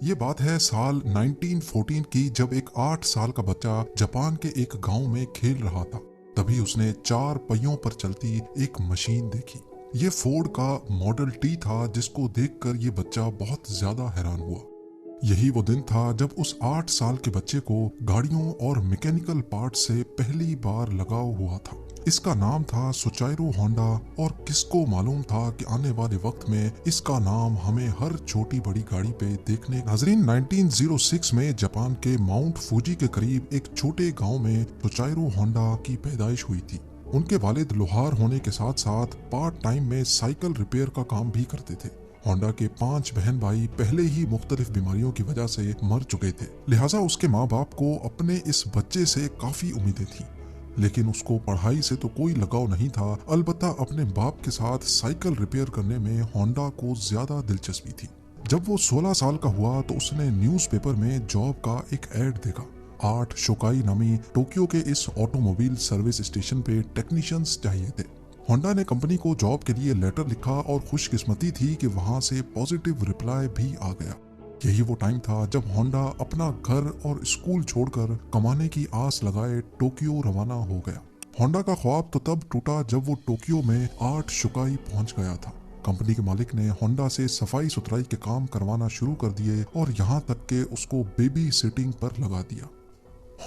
ये बात है साल 1914 की, जब एक 8 साल का बच्चा जापान के एक गांव में खेल रहा था। तभी उसने 4 पहियों पर चलती एक मशीन देखी। ये फोर्ड का मॉडल टी था, जिसको देखकर ये बच्चा बहुत ज्यादा हैरान हुआ। यही वो दिन था जब उस 8 साल के बच्चे को गाड़ियों और मैकेनिकल पार्ट से पहली बार लगाव हुआ था। इसका नाम था सुचाइरो होंडा, और किसको मालूम था कि आने वाले वक्त में इसका नाम हमें हर छोटी बड़ी गाड़ी पे देखने। नाजरीन, 1906 में जापान के माउंट फूजी के करीब एक छोटे गांव में सुचाइरो होंडा की पैदाइश हुई थी। उनके वालिद लोहार होने के साथ साथ पार्ट टाइम में साइकिल रिपेयर का काम भी करते थे। होंडा के 5 बहन भाई पहले ही मुख्तलिफ बीमारियों की वजह से मर चुके थे, लिहाजा उसके माँ बाप को अपने इस बच्चे से काफी उम्मीदें थी। लेकिन उसको पढ़ाई से तो कोई लगाव नहीं था, अलबत्ता अपने बाप के साथ साइकिल रिपेयर करने में होंडा को ज्यादा दिलचस्पी थी। जब वो 16 साल का हुआ तो उसने न्यूज़पेपर में जॉब का एक ऐड देखा। 8 शोकाई नामी टोक्यो के इस ऑटोमोबाइल सर्विस स्टेशन पे टेक्नीशियंस चाहिए थे। होंडा ने कंपनी को जॉब के लिए लेटर लिखा और खुशकिस्मती थी कि वहां से पॉजिटिव रिप्लाई भी आ गया। यही वो टाइम था जब होंडा अपना घर और स्कूल छोड़कर कमाने की आस लगाए टोक्यो रवाना हो गया। होंडा का ख्वाब तो तब टूटा जब वो टोक्यो में 8 शुकाई पहुंच गया था। कंपनी के मालिक ने होंडा से सफाई सुथराई के काम करवाना शुरू कर दिए और यहाँ तक के उसको बेबी सिटिंग पर लगा दिया।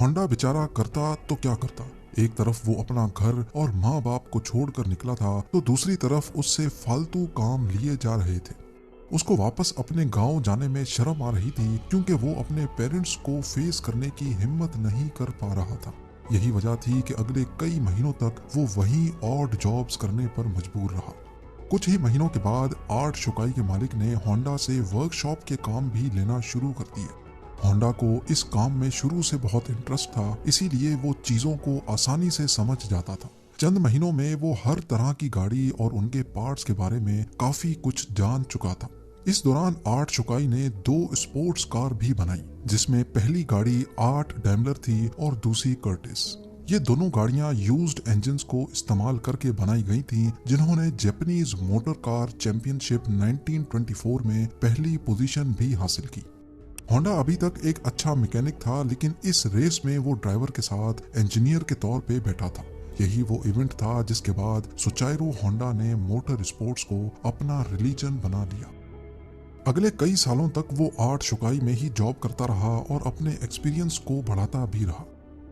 होंडा बेचारा करता तो क्या करता। एक तरफ वो अपना घर और माँ बाप को छोड़कर निकला था, तो दूसरी तरफ उससे फालतू काम लिए जा रहे थे। उसको वापस अपने गांव जाने में शर्म आ रही थी, क्योंकि वो अपने पेरेंट्स को फेस करने की हिम्मत नहीं कर पा रहा था। यही वजह थी कि अगले कई महीनों तक वो वहीं ऑड जॉब्स करने पर मजबूर रहा। कुछ ही महीनों के बाद 8 शुकाई के मालिक ने होंडा से वर्कशॉप के काम भी लेना शुरू कर दिए। होंडा को इस काम में शुरू से बहुत इंटरेस्ट था, इसीलिए वो चीजों को आसानी से समझ जाता था। चंद महीनों में वो हर तरह की गाड़ी और उनके पार्ट्स के बारे में काफी कुछ जान चुका था। इस दौरान 8 शुकाई ने 2 स्पोर्ट्स कार भी बनाई, जिसमें पहली गाड़ी 8 डैमलर थी और दूसरी कर्टिस। ये दोनों गाड़ियां यूज्ड इंजन्स को इस्तेमाल करके बनाई गई थीं, जिन्होंने जापानीज मोटर कार चैंपियनशिप 1924 में पहली पोजीशन भी हासिल की। होंडा अभी तक एक अच्छा मैकेनिक था, लेकिन इस रेस में वो ड्राइवर के साथ इंजीनियर के तौर पे बैठा था। यही वो इवेंट था जिसके बाद सुचाइरो होंडा ने मोटर स्पोर्ट्स को अपना रिलीजन बना लिया। अगले कई सालों तक वो 8 शुकाई में ही जॉब करता रहा और अपने एक्सपीरियंस को बढ़ाता भी रहा।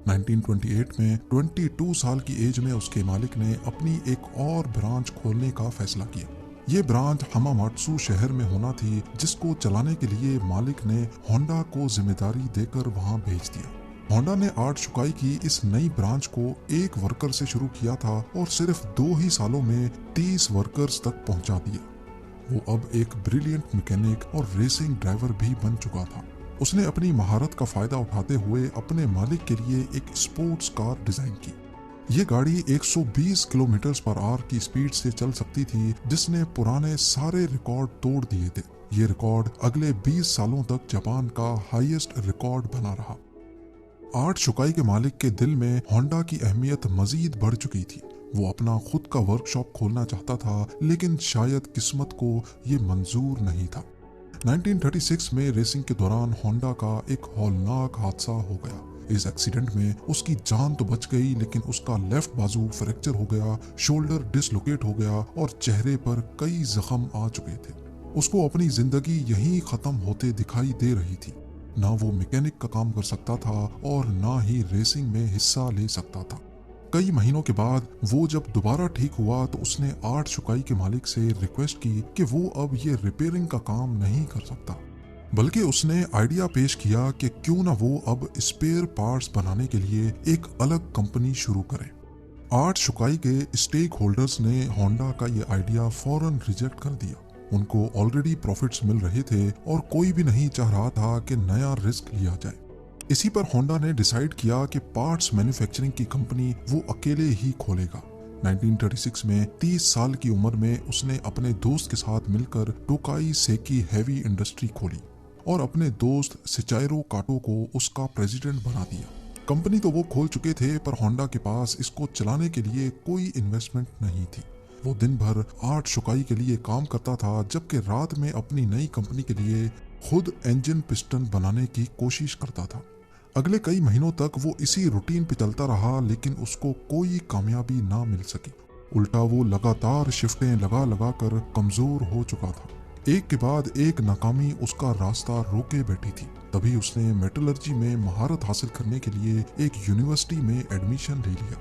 1928 में 22 साल की एज में उसके मालिक ने अपनी एक और ब्रांच खोलने का फैसला किया। ये ब्रांच हमामात्सु शहर में होना थी, जिसको चलाने के लिए मालिक ने होंडा को जिम्मेदारी देकर वहां भेज दिया। होंडा ने 8 शुकाई की इस नई ब्रांच को एक वर्कर से शुरू किया था और सिर्फ 2 ही सालों में 30 वर्कर्स तक पहुंचा दिया। वो अब एक ब्रिलियंट मैकेनिक और रेसिंग ड्राइवर भी बन चुका था। उसने अपनी महारत का फायदा उठाते हुए अपने मालिक के लिए एक स्पोर्ट्स कार डिजाइन की। ये गाड़ी 120 किलोमीटर पर आवर की स्पीड से चल सकती थी, जिसने पुराने सारे रिकॉर्ड तोड़ दिए थे। ये रिकॉर्ड अगले 20 सालों तक जापान का हाईएस्ट रिकॉर्ड बना रहा। 8 शुकाई के मालिक के दिल में होंडा की अहमियत मजीद बढ़ चुकी थी। वो अपना खुद का वर्कशॉप खोलना चाहता था, लेकिन शायद किस्मत को ये मंजूर नहीं था। 1936 में रेसिंग के दौरान होंडा का एक हौलनाक हादसा हो गया। इस एक्सीडेंट में उसकी जान तो बच गई, लेकिन उसका लेफ्ट बाजू फ्रैक्चर हो गया, शोल्डर डिसलोकेट हो गया और चेहरे पर कई जख्म आ चुके थे। उसको अपनी जिंदगी यहीं खत्म होते दिखाई दे रही थी। ना वो मैकेनिक का काम कर सकता था और ना ही रेसिंग में हिस्सा ले सकता था। कई महीनों के बाद वो जब दोबारा ठीक हुआ तो उसने 8 शुकाई के मालिक से रिक्वेस्ट की कि वो अब ये रिपेयरिंग का काम नहीं कर सकता, बल्कि उसने आइडिया पेश किया कि क्यों ना वो अब स्पेयर पार्ट्स बनाने के लिए एक अलग कंपनी शुरू करे। 8 शुकाई के स्टेक होल्डर्स ने होंडा का ये आइडिया फौरन रिजेक्ट कर दिया। उनको ऑलरेडी प्रॉफिट्स मिल रहे थे और कोई भी नहीं चाह रहा था कि नया रिस्क लिया जाए। इसी पर होंडा ने डिसाइड किया कि पार्ट्स मैन्युफैक्चरिंग की कंपनी वो अकेले ही खोलेगा। 1936 में 30 साल की उम्र में उसने अपने दोस्त के साथ मिलकर टोकाई सेकी हैवी इंडस्ट्री खोली और अपने दोस्त सिचाइरो काटो को उसका प्रेसिडेंट बना दिया। कंपनी तो वो खोल चुके थे, पर होंडा के पास इसको चलाने के लिए कोई इन्वेस्टमेंट नहीं थी। वो दिन भर 8 शुकाई के लिए काम करता था, जबकि रात में अपनी नई कंपनी के लिए खुद इंजन पिस्टन बनाने की कोशिश करता था। अगले कई महीनों तक वो इसी रूटीन पे चलता रहा, लेकिन उसको कोई कामयाबी ना मिल सकी। उल्टा वो लगातार शिफ्टें लगा लगा कर कमजोर हो चुका था। एक के बाद एक नाकामी उसका रास्ता रोके बैठी थी। तभी उसने मेटलर्जी में महारत हासिल करने के लिए एक यूनिवर्सिटी में एडमिशन ले लिया।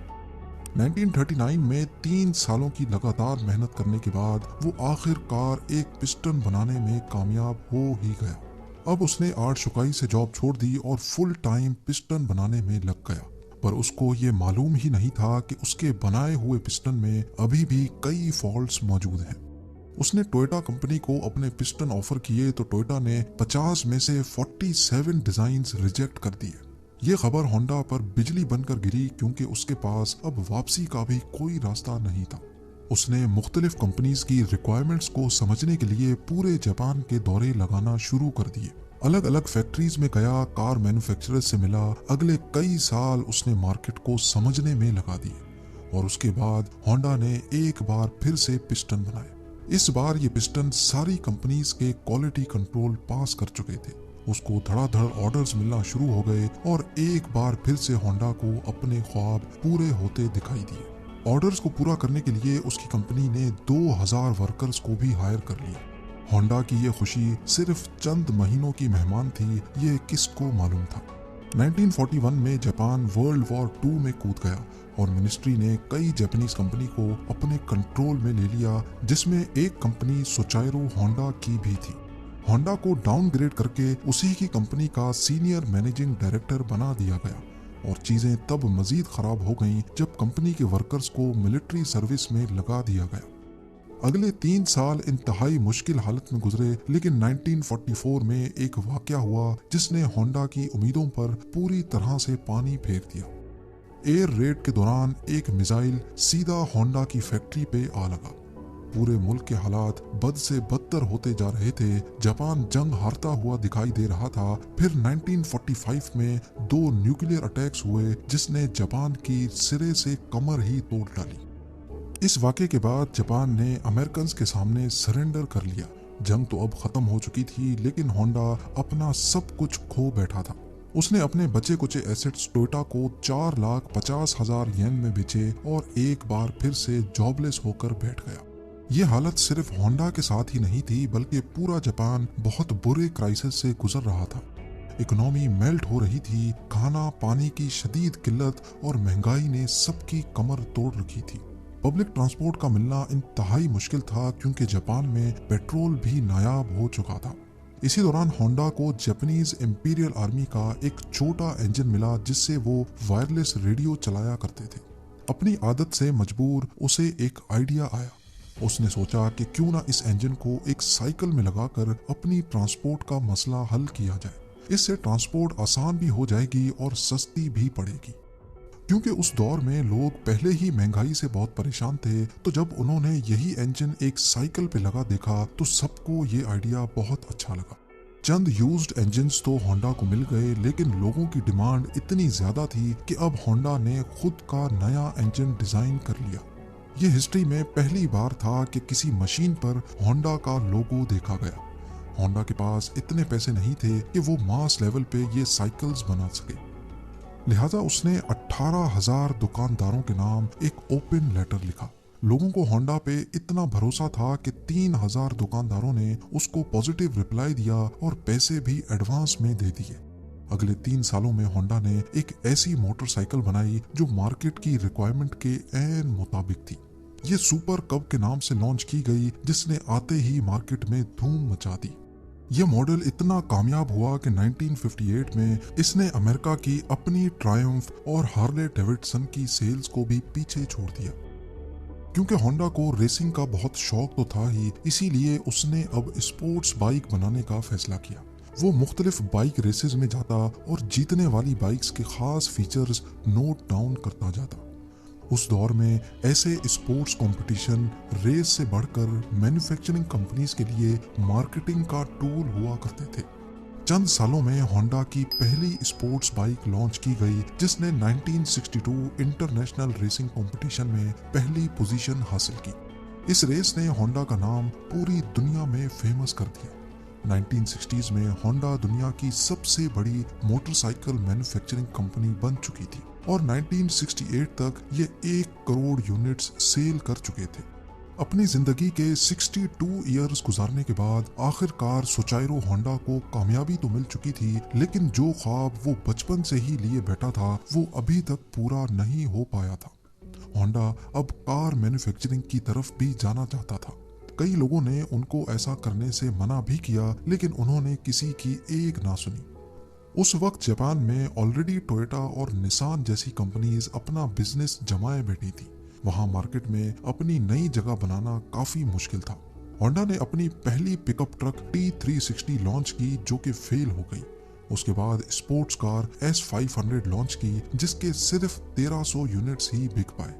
1939 में 3 सालों की लगातार मेहनत करने के बाद वो आखिरकार एक पिस्टन बनाने में कामयाब हो ही गया। अब उसने आर्ट शुकाई से जॉब छोड़ दी और फुल टाइम पिस्टन बनाने में लग गया। पर उसको ये मालूम ही नहीं था कि उसके बनाए हुए पिस्टन में अभी भी कई फॉल्ट्स मौजूद हैं। उसने टोयोटा कंपनी को अपने पिस्टन ऑफर किए तो टोयोटा ने 50 में से 47 डिजाइन्स रिजेक्ट कर दिए। ये खबर होंडा पर बिजली बनकर गिरी, क्योंकि उसके पास अब वापसी का भी कोई रास्ता नहीं था। उसने मुख्तलिफ कंपनीज की रिक्वायरमेंट्स को समझने के लिए पूरे जापान के दौरे लगाना शुरू कर दिए। अलग अलग फैक्ट्रीज में गया, कार मैन्युफैक्चरर्स से मिला। अगले कई साल उसने मार्केट को समझने में लगा दिए और उसके बाद होंडा ने एक बार फिर से पिस्टन बनाए। इस बार ये पिस्टन सारी कंपनीज के क्वालिटी कंट्रोल पास कर चुके थे। उसको धड़ाधड़ ऑर्डर्स मिलना शुरू हो गए और एक बार फिर से होंडा को अपने ख्वाब पूरे होते दिखाई दिए। ऑर्डर्स को पूरा करने के लिए उसकी कंपनी ने 2000 वर्कर्स को भी हायर कर लिया। होंडा की ये खुशी सिर्फ चंद महीनों की मेहमान थी, ये किसको मालूम था। 1941 में जापान वर्ल्ड वॉर 2 में कूद गया और मिनिस्ट्री ने कई जापानीज कंपनी को अपने कंट्रोल में ले लिया, जिसमें एक कंपनी सोचाइरो होंडा की भी थी। होंडा को डाउनग्रेड करके उसी की कंपनी का सीनियर मैनेजिंग डायरेक्टर बना दिया गया और चीजें तब मजीद खराब हो गईं जब कंपनी के वर्कर्स को मिलिट्री सर्विस में लगा दिया गया। अगले 3 साल इंतहाई मुश्किल हालत में गुजरे, लेकिन 1944 में एक वाकया हुआ जिसने होंडा की उम्मीदों पर पूरी तरह से पानी फेर दिया। एयर रेड के दौरान एक मिसाइल सीधा होंडा की फैक्ट्री पे आ लगा। पूरे मुल्क के हालात बद से बदतर होते जा रहे थे। जापान जंग हारता हुआ दिखाई दे रहा था। फिर 1945 में 2 न्यूक्लियर अटैक्स हुए जिसने जापान की सिरे से कमर ही तोड़ डाली। इस वाक़े के बाद जापान ने अमेरिकन के सामने सरेंडर कर लिया। जंग तो अब खत्म हो चुकी थी, लेकिन होंडा अपना सब कुछ खो बैठा था। उसने अपने बचे कुचे एसेट्स टोयोटा को 4,50,000 येन में बेचे और एक बार फिर से जॉबलेस होकर बैठ गया। ये हालत सिर्फ होंडा के साथ ही नहीं थी, बल्कि पूरा जापान बहुत बुरे क्राइसिस से गुजर रहा था। इकोनॉमी मेल्ट हो रही थी। खाना पानी की शदीद किल्लत और महंगाई ने सबकी कमर तोड़ रखी थी। पब्लिक ट्रांसपोर्ट का मिलना इंतहाई मुश्किल था, क्योंकि जापान में पेट्रोल भी नायाब हो चुका था। इसी दौरान होंडा को जापानीज इंपीरियल आर्मी का एक छोटा इंजन मिला, जिससे वो वायरलेस रेडियो चलाया करते थे। अपनी आदत से मजबूर उसे एक आइडिया आया। उसने सोचा कि क्यों ना इस इंजन को एक साइकिल में लगाकर अपनी ट्रांसपोर्ट का मसला हल किया जाए। इससे ट्रांसपोर्ट आसान भी हो जाएगी और सस्ती भी पड़ेगी। क्योंकि उस दौर में लोग पहले ही महंगाई से बहुत परेशान थे, तो जब उन्होंने यही इंजन एक साइकिल पे लगा देखा तो सबको ये आइडिया बहुत अच्छा लगा। चंद यूज्ड इंजन्स तो होंडा को मिल गए, लेकिन लोगों की डिमांड इतनी ज्यादा थी कि अब होंडा ने खुद का नया इंजन डिजाइन कर लिया। ये हिस्ट्री में पहली बार था कि किसी मशीन पर होंडा का लोगो देखा गया। होंडा के पास इतने पैसे नहीं थे कि वो मास लेवल पे ये साइकिल्स बना सके, लिहाजा उसने 18,000 दुकानदारों के नाम एक ओपन लेटर लिखा। लोगों को होंडा पे इतना भरोसा था कि 3,000 दुकानदारों ने उसको पॉजिटिव रिप्लाई दिया और पैसे भी एडवांस में दे दिए। अगले 3 सालों में होंडा ने एक ऐसी मोटरसाइकिल बनाई जो मार्केट की रिक्वायरमेंट के ऐन मुताबिक थी। ये सुपर कब के नाम से लॉन्च की गई, जिसने आते ही मार्केट में धूम मचा दी। यह मॉडल इतना कामयाब हुआ कि 1958 में इसने अमेरिका की अपनी ट्रायम्फ और हार्ले डेविडसन की सेल्स को भी पीछे छोड़ दिया। क्योंकि होंडा को रेसिंग का बहुत शौक तो था ही, इसीलिए उसने अब स्पोर्ट्स बाइक बनाने का फैसला किया। वो मुख्तलिफ बाइक रेसेस में जाता और जीतने वाली बाइक्स के खास फीचर्स नोट डाउन करता जाता। उस दौर में ऐसे स्पोर्ट्स कंपटीशन रेस से बढ़कर मैन्युफैक्चरिंग कंपनीज के लिए मार्केटिंग का टूल हुआ करते थे। चंद सालों में होंडा की पहली स्पोर्ट्स बाइक लॉन्च की गई, जिसने 1962 इंटरनेशनल रेसिंग कंपटीशन में पहली पोजीशन हासिल की। इस रेस ने होंडा का नाम पूरी दुनिया में फेमस कर दिया। 1960s में होंडा दुनिया की सबसे बड़ी मोटरसाइकिल मैन्युफैक्चरिंग कंपनी बन चुकी थी और 1968 तक ये 1 करोड़ यूनिट्स सेल कर चुके थे। अपनी जिंदगी के 62 इयर्स गुजारने के बाद आखिरकार सोचाइरो होंडा को कामयाबी तो मिल चुकी थी, लेकिन जो ख्वाब वो बचपन से ही लिए बैठा था वो अभी तक पूरा नहीं हो पाया था। होंडा अब कार मैन्युफैक्चरिंग की तरफ भी जाना चाहता था। कई लोगों ने उनको ऐसा करने से मना भी किया, लेकिन उन्होंने किसी की एक ना सुनी। उस वक्त जापान में ऑलरेडी टोयोटा और निसान जैसी कंपनीज अपना बिजनेस जमाए बैठी थी। वहां मार्केट में अपनी नई जगह बनाना काफी मुश्किल था। होंडा ने अपनी पहली पिकअप ट्रक T360 लॉन्च की जो कि फेल हो गई। उसके बाद स्पोर्ट्स कार S500 लॉन्च की जिसके सिर्फ 1300 यूनिट्स ही बिक पाए।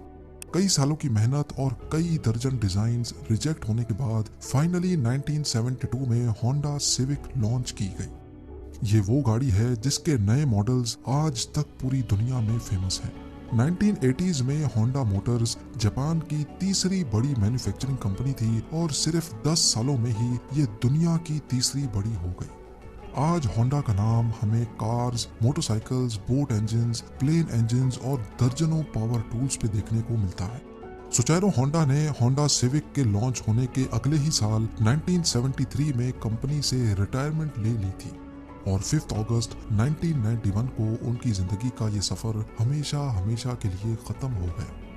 कई सालों की मेहनत और कई दर्जन डिजाइन्स रिजेक्ट होने के बाद फाइनली 1972 में होंडा सिविक लॉन्च की गई। ये वो गाड़ी है जिसके नए मॉडल्स आज तक पूरी दुनिया में फेमस हैं। 1980s में होंडा मोटर्स जापान की तीसरी बड़ी मैन्युफैक्चरिंग कंपनी थी और सिर्फ 10 सालों में ही ये दुनिया की तीसरी बड़ी हो गई। आज होंडा का नाम हमें cars, motorcycles, boat engines, plane engines और दर्जनों पावर टूल्स पे देखने को मिलता है। सोचाइरो होंडा ने होंडा सिविक के लॉन्च होने के अगले ही साल 1973 में कंपनी से रिटायरमेंट ले ली थी और 5 अगस्त 1991 को उनकी जिंदगी का ये सफर हमेशा हमेशा के लिए खत्म हो गया।